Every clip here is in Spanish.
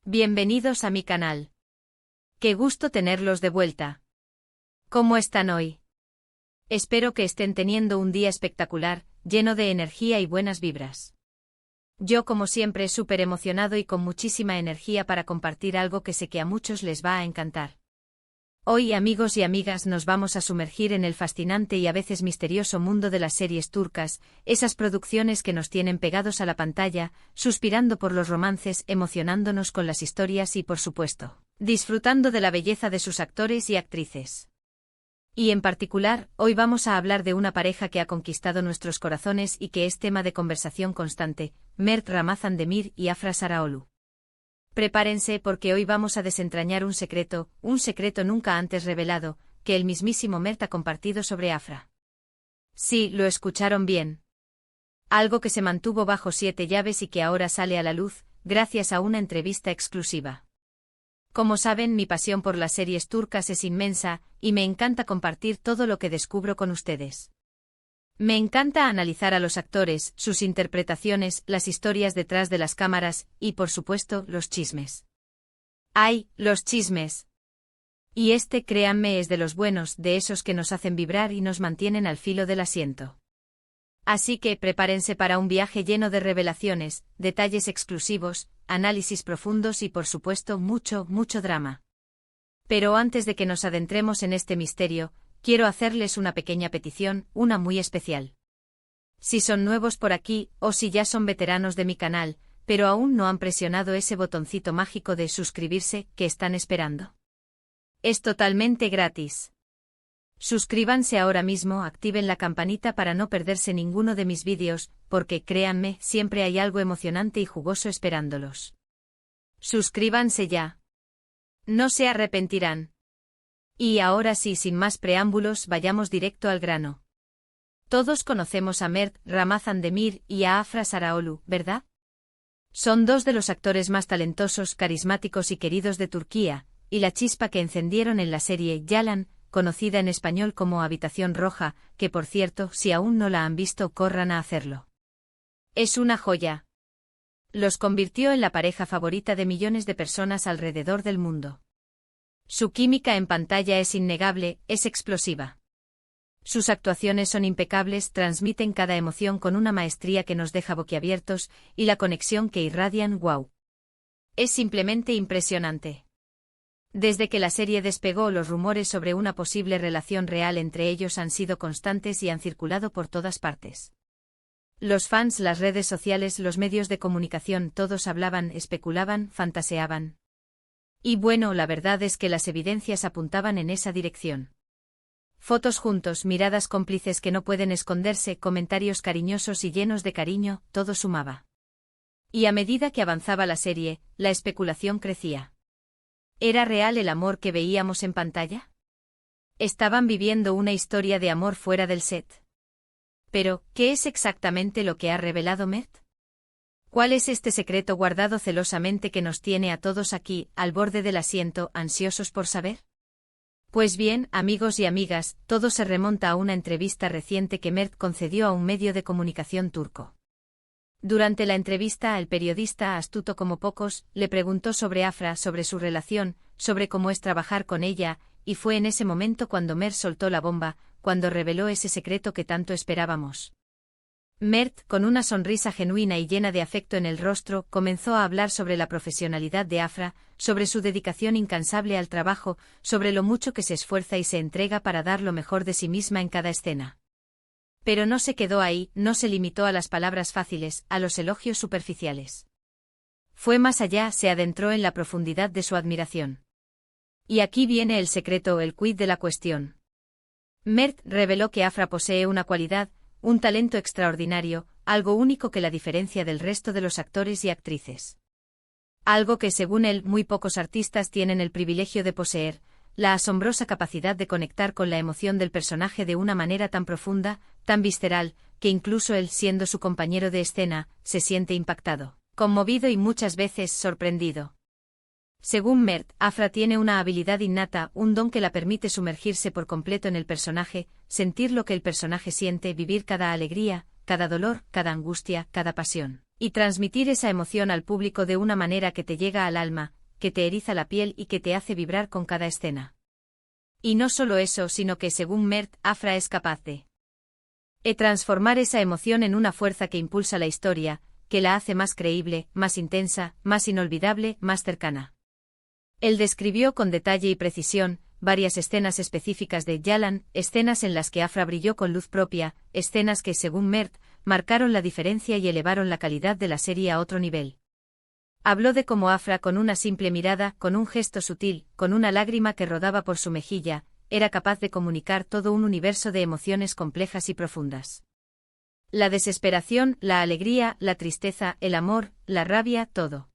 Bienvenidos a mi canal. Qué gusto tenerlos de vuelta. ¿Cómo están hoy? Espero que estén teniendo un día espectacular, lleno de energía y buenas vibras. Yo, como siempre, súper emocionado y con muchísima energía para compartir algo que sé que a muchos les va a encantar. Hoy, amigos y amigas, nos vamos a sumergir en el fascinante y a veces misterioso mundo de las series turcas, esas producciones que nos tienen pegados a la pantalla, suspirando por los romances, emocionándonos con las historias y, por supuesto, disfrutando de la belleza de sus actores y actrices. Y en particular, hoy vamos a hablar de una pareja que ha conquistado nuestros corazones y que es tema de conversación constante, Mert Ramazan Demir y Afra Sarıoğlu. Prepárense porque hoy vamos a desentrañar un secreto nunca antes revelado, que el mismísimo Mert ha compartido sobre Afra. Sí, lo escucharon bien. Algo que se mantuvo bajo 7 llaves y que ahora sale a la luz, gracias a una entrevista exclusiva. Como saben, mi pasión por las series turcas es inmensa, y me encanta compartir todo lo que descubro con ustedes. Me encanta analizar a los actores, sus interpretaciones, las historias detrás de las cámaras, y por supuesto, los chismes. ¡Ay, los chismes! Y créanme, es de los buenos, de esos que nos hacen vibrar y nos mantienen al filo del asiento. Así que prepárense para un viaje lleno de revelaciones, detalles exclusivos, análisis profundos y por supuesto mucho drama. Pero antes de que nos adentremos en este misterio, quiero hacerles una pequeña petición, una muy especial. Si son nuevos por aquí, o si ya son veteranos de mi canal, pero aún no han presionado ese botoncito mágico de suscribirse, ¿qué están esperando? Es totalmente gratis. Suscríbanse ahora mismo, activen la campanita para no perderse ninguno de mis vídeos, porque créanme, siempre hay algo emocionante y jugoso esperándolos. Suscríbanse ya. No se arrepentirán. Y ahora sí, sin más preámbulos, vayamos directo al grano. Todos conocemos a Mert Ramazan Demir y a Afra Sarıoğlu, ¿verdad? Son dos de los actores más talentosos, carismáticos y queridos de Turquía, y la chispa que encendieron en la serie Yalan, conocida en español como Habitación Roja, que por cierto, si aún no la han visto, corran a hacerlo. Es una joya. Los convirtió en la pareja favorita de millones de personas alrededor del mundo. Su química en pantalla es innegable, es explosiva. Sus actuaciones son impecables, transmiten cada emoción con una maestría que nos deja boquiabiertos, y la conexión que irradian, ¡wow! Es simplemente impresionante. Desde que la serie despegó, los rumores sobre una posible relación real entre ellos han sido constantes y han circulado por todas partes. Los fans, las redes sociales, los medios de comunicación, todos hablaban, especulaban, fantaseaban. Y bueno, la verdad es que las evidencias apuntaban en esa dirección. Fotos juntos, miradas cómplices que no pueden esconderse, comentarios cariñosos y llenos de cariño, todo sumaba. Y a medida que avanzaba la serie, la especulación crecía. ¿Era real el amor que veíamos en pantalla? ¿Estaban viviendo una historia de amor fuera del set? Pero, ¿qué es exactamente lo que ha revelado Mert? ¿Cuál es este secreto guardado celosamente que nos tiene a todos aquí, al borde del asiento, ansiosos por saber? Pues bien, amigos y amigas, todo se remonta a una entrevista reciente que Mert concedió a un medio de comunicación turco. Durante la entrevista, el periodista, astuto como pocos, le preguntó sobre Afra, sobre su relación, sobre cómo es trabajar con ella, y fue en ese momento cuando Mert soltó la bomba, cuando reveló ese secreto que tanto esperábamos. Mert, con una sonrisa genuina y llena de afecto en el rostro, comenzó a hablar sobre la profesionalidad de Afra, sobre su dedicación incansable al trabajo, sobre lo mucho que se esfuerza y se entrega para dar lo mejor de sí misma en cada escena. Pero no se quedó ahí, no se limitó a las palabras fáciles, a los elogios superficiales. Fue más allá, se adentró en la profundidad de su admiración. Y aquí viene el secreto, el quid de la cuestión. Mert reveló que Afra posee una cualidad, un talento extraordinario, algo único que la diferencia del resto de los actores y actrices. Algo que, según él, muy pocos artistas tienen el privilegio de poseer, la asombrosa capacidad de conectar con la emoción del personaje de una manera tan profunda, tan visceral, que incluso él, siendo su compañero de escena, se siente impactado, conmovido y muchas veces sorprendido. Según Mert, Afra tiene una habilidad innata, un don que la permite sumergirse por completo en el personaje, sentir lo que el personaje siente, vivir cada alegría, cada dolor, cada angustia, cada pasión. Y transmitir esa emoción al público de una manera que te llega al alma, que te eriza la piel y que te hace vibrar con cada escena. Y no solo eso, sino que según Mert, Afra es capaz de transformar esa emoción en una fuerza que impulsa la historia, que la hace más creíble, más intensa, más inolvidable, más cercana. Él describió con detalle y precisión varias escenas específicas de Yalan, escenas en las que Afra brilló con luz propia, escenas que, según Mert, marcaron la diferencia y elevaron la calidad de la serie a otro nivel. Habló de cómo Afra, con una simple mirada, con un gesto sutil, con una lágrima que rodaba por su mejilla, era capaz de comunicar todo un universo de emociones complejas y profundas. La desesperación, la alegría, la tristeza, el amor, la rabia, todo.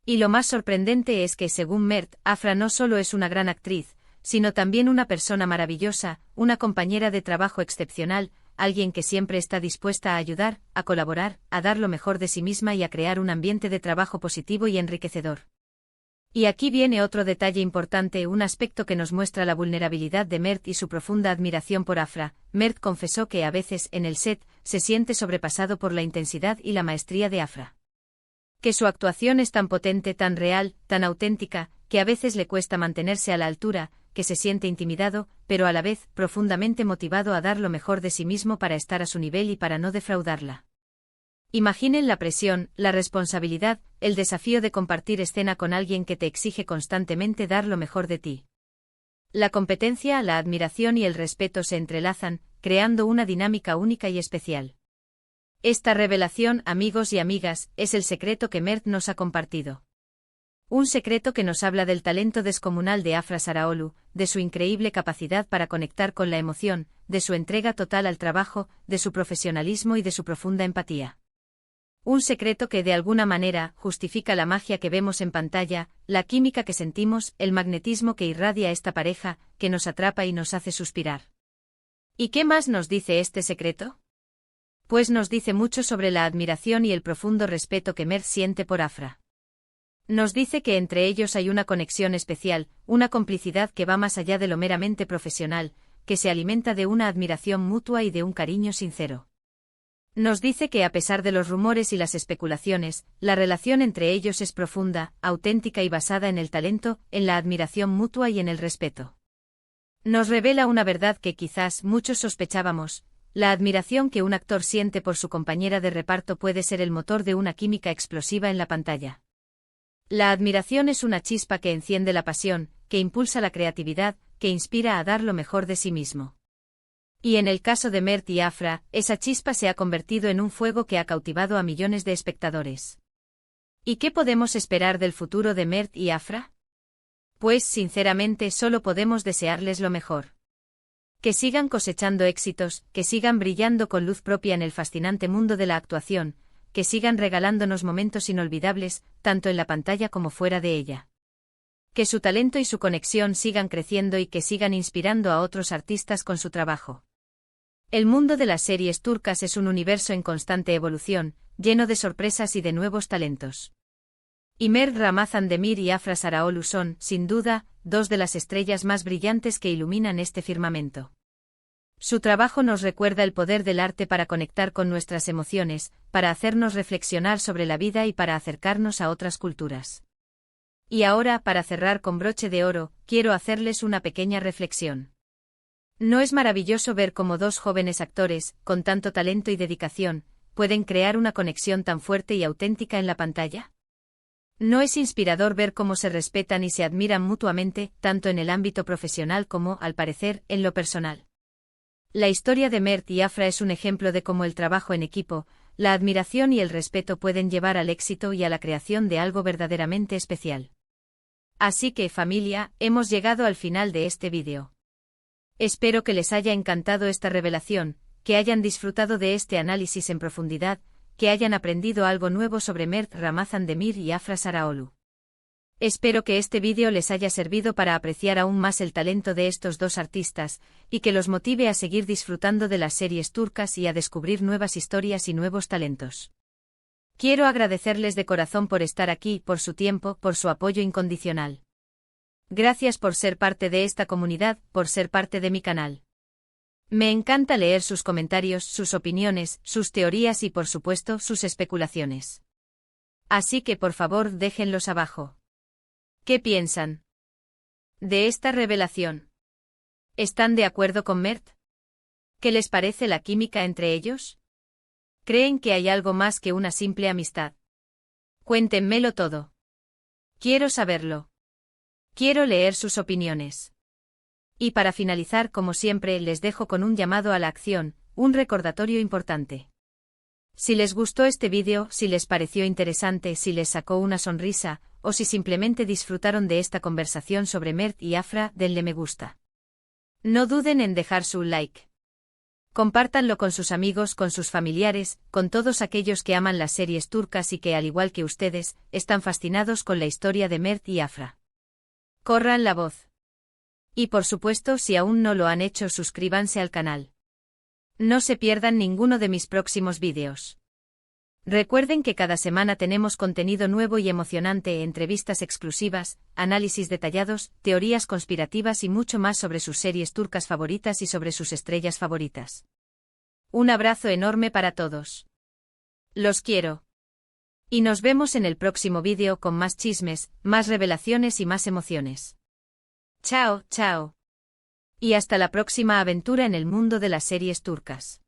Y lo más sorprendente es que, según Mert, Afra no solo es una gran actriz, sino también una persona maravillosa, una compañera de trabajo excepcional, alguien que siempre está dispuesta a ayudar, a colaborar, a dar lo mejor de sí misma y a crear un ambiente de trabajo positivo y enriquecedor. Y aquí viene otro detalle importante, un aspecto que nos muestra la vulnerabilidad de Mert y su profunda admiración por Afra. Mert confesó que a veces, en el set, se siente sobrepasado por la intensidad y la maestría de Afra. Que su actuación es tan potente, tan real, tan auténtica, que a veces le cuesta mantenerse a la altura, que se siente intimidado, pero a la vez, profundamente motivado a dar lo mejor de sí mismo para estar a su nivel y para no defraudarla. Imaginen la presión, la responsabilidad, el desafío de compartir escena con alguien que te exige constantemente dar lo mejor de ti. La competencia, la admiración y el respeto se entrelazan, creando una dinámica única y especial. Esta revelación, amigos y amigas, es el secreto que Mert nos ha compartido. Un secreto que nos habla del talento descomunal de Afra Saraolu, de su increíble capacidad para conectar con la emoción, de su entrega total al trabajo, de su profesionalismo y de su profunda empatía. Un secreto que de alguna manera justifica la magia que vemos en pantalla, la química que sentimos, el magnetismo que irradia esta pareja, que nos atrapa y nos hace suspirar. ¿Y qué más nos dice este secreto? Pues nos dice mucho sobre la admiración y el profundo respeto que Mert siente por Afra. Nos dice que entre ellos hay una conexión especial, una complicidad que va más allá de lo meramente profesional, que se alimenta de una admiración mutua y de un cariño sincero. Nos dice que a pesar de los rumores y las especulaciones, la relación entre ellos es profunda, auténtica y basada en el talento, en la admiración mutua y en el respeto. Nos revela una verdad que quizás muchos sospechábamos: la admiración que un actor siente por su compañera de reparto puede ser el motor de una química explosiva en la pantalla. La admiración es una chispa que enciende la pasión, que impulsa la creatividad, que inspira a dar lo mejor de sí mismo. Y en el caso de Mert y Afra, esa chispa se ha convertido en un fuego que ha cautivado a millones de espectadores. ¿Y qué podemos esperar del futuro de Mert y Afra? Pues sinceramente solo podemos desearles lo mejor. Que sigan cosechando éxitos, que sigan brillando con luz propia en el fascinante mundo de la actuación, que sigan regalándonos momentos inolvidables, tanto en la pantalla como fuera de ella. Que su talento y su conexión sigan creciendo y que sigan inspirando a otros artistas con su trabajo. El mundo de las series turcas es un universo en constante evolución, lleno de sorpresas y de nuevos talentos. Y Mert Ramazan-Demir y Afra Saraolu son, sin duda, dos de las estrellas más brillantes que iluminan este firmamento. Su trabajo nos recuerda el poder del arte para conectar con nuestras emociones, para hacernos reflexionar sobre la vida y para acercarnos a otras culturas. Y ahora, para cerrar con broche de oro, quiero hacerles una pequeña reflexión. ¿No es maravilloso ver cómo dos jóvenes actores, con tanto talento y dedicación, pueden crear una conexión tan fuerte y auténtica en la pantalla? ¿No es inspirador ver cómo se respetan y se admiran mutuamente, tanto en el ámbito profesional como, al parecer, en lo personal? La historia de Mert y Afra es un ejemplo de cómo el trabajo en equipo, la admiración y el respeto pueden llevar al éxito y a la creación de algo verdaderamente especial. Así que, familia, hemos llegado al final de este vídeo. Espero que les haya encantado esta revelación, que hayan disfrutado de este análisis en profundidad, que hayan aprendido algo nuevo sobre Mert Ramazan-Demir y Afra Saraolu. Espero que este vídeo les haya servido para apreciar aún más el talento de estos dos artistas, y que los motive a seguir disfrutando de las series turcas y a descubrir nuevas historias y nuevos talentos. Quiero agradecerles de corazón por estar aquí, por su tiempo, por su apoyo incondicional. Gracias por ser parte de esta comunidad, por ser parte de mi canal. Me encanta leer sus comentarios, sus opiniones, sus teorías y por supuesto sus especulaciones. Así que por favor déjenlos abajo. ¿Qué piensan de esta revelación? ¿Están de acuerdo con Mert? ¿Qué les parece la química entre ellos? ¿Creen que hay algo más que una simple amistad? Cuéntenmelo todo. Quiero saberlo. Quiero leer sus opiniones. Y para finalizar, como siempre, les dejo con un llamado a la acción, un recordatorio importante. Si les gustó este vídeo, si les pareció interesante, si les sacó una sonrisa, o si simplemente disfrutaron de esta conversación sobre Mert y Afra, denle me gusta. No duden en dejar su like. Compártanlo con sus amigos, con sus familiares, con todos aquellos que aman las series turcas y que, al igual que ustedes, están fascinados con la historia de Mert y Afra. Corran la voz. Y por supuesto, si aún no lo han hecho, suscríbanse al canal. No se pierdan ninguno de mis próximos vídeos. Recuerden que cada semana tenemos contenido nuevo y emocionante, entrevistas exclusivas, análisis detallados, teorías conspirativas y mucho más sobre sus series turcas favoritas y sobre sus estrellas favoritas. Un abrazo enorme para todos. Los quiero. Y nos vemos en el próximo vídeo con más chismes, más revelaciones y más emociones. Chao, chao. Y hasta la próxima aventura en el mundo de las series turcas.